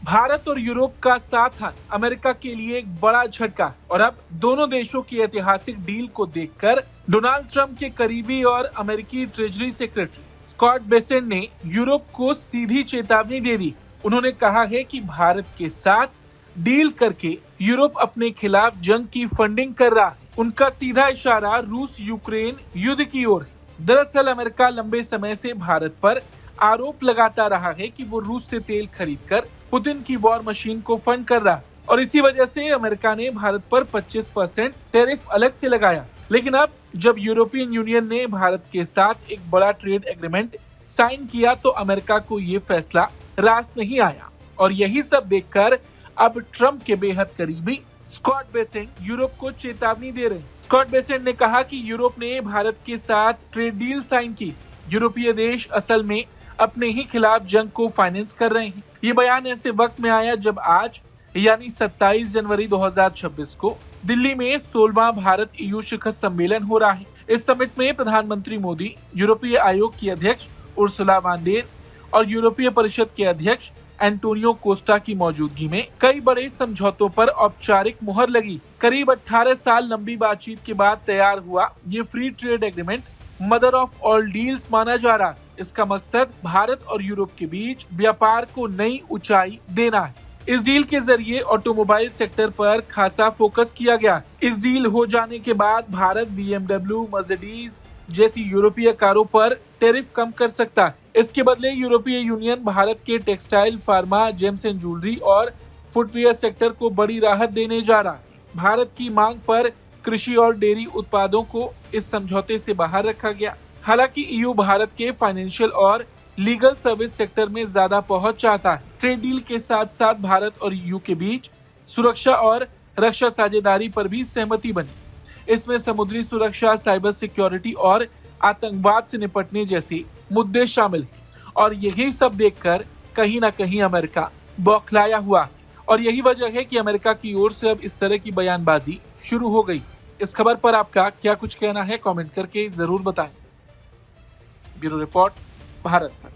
भारत और यूरोप का साथ आना अमेरिका के लिए एक बड़ा झटका है और अब दोनों देशों की ऐतिहासिक डील को देखकर डोनाल्ड ट्रंप के करीबी और अमेरिकी ट्रेजरी सेक्रेटरी स्कॉट बेसेंट ने यूरोप को सीधी चेतावनी दे दी। उन्होंने कहा है कि भारत के साथ डील करके यूरोप अपने खिलाफ जंग की फंडिंग कर रहा है। उनका सीधा इशारा रूस यूक्रेन युद्ध की ओर है। दरअसल अमेरिका लंबे समय से भारत पर आरोप लगाता रहा है कि वो रूस से तेल खरीदकर पुतिन की वॉर मशीन को फंड कर रहा है और इसी वजह से अमेरिका ने भारत पर 25% टैरिफ अलग से लगाया। लेकिन अब जब यूरोपियन यूनियन ने भारत के साथ एक बड़ा ट्रेड एग्रीमेंट साइन किया तो अमेरिका को ये फैसला रास नहीं आया और यही सब देखकर अब ट्रंप के बेहद करीबी स्कॉट बेसेंट यूरोप को चेतावनी दे रहे हैं। स्कॉट बेसेंट ने कहा कि यूरोप ने भारत के साथ ट्रेड डील साइन की। यूरोपीय देश असल में अपने ही खिलाफ जंग को फाइनेंस कर रहे हैं। ये बयान ऐसे वक्त में आया जब आज यानी 27 जनवरी 2026 को दिल्ली में 16वां भारत EU शिखर सम्मेलन हो रहा है। इस समिट में प्रधानमंत्री मोदी, यूरोपीय आयोग की अध्यक्ष उर्सुला वॉन डेर और यूरोपीय परिषद के अध्यक्ष एंटोनियो कोस्टा की मौजूदगी में कई बड़े समझौतों पर औपचारिक मुहर लगी। करीब 18 साल लंबी बातचीत के बाद तैयार हुआ ये free trade agreement mother of all deals माना जा रहा है। इसका मकसद भारत और यूरोप के बीच व्यापार को नई ऊंचाई देना है। इस डील के जरिए ऑटोमोबाइल सेक्टर पर खासा फोकस किया गया। इस डील हो जाने के बाद भारत BMW, मर्सिडीज जैसी यूरोपीय कारों पर टैरिफ कम कर सकता है। इसके बदले यूरोपीय यूनियन भारत के textile, pharma, James and jewellery और फुटवियर सेक्टर को बड़ी राहत देने जा रहा है। भारत की मांग पर कृषि और डेयरी उत्पादों को इस समझौते से बाहर रखा गया। हालांकि EU भारत के फाइनेंशियल और लीगल सर्विस सेक्टर में ज्यादा पहुंच चाहता है। ट्रेड डील के साथ साथ भारत और EU के बीच सुरक्षा और रक्षा साझेदारी पर भी सहमति बनी। इसमें समुद्री सुरक्षा, साइबर सिक्योरिटी और आतंकवाद से निपटने जैसे मुद्दे शामिल हैं और यही सब देखकर कहीं ना कहीं अमेरिका बौखलाया हुआ है और यही वजह है कि अमेरिका की ओर से अब इस तरह की बयानबाजी शुरू हो गई। इस खबर पर आपका क्या कुछ कहना है, कमेंट करके जरूर बताएं। ब्यूरो रिपोर्ट, भारत तक।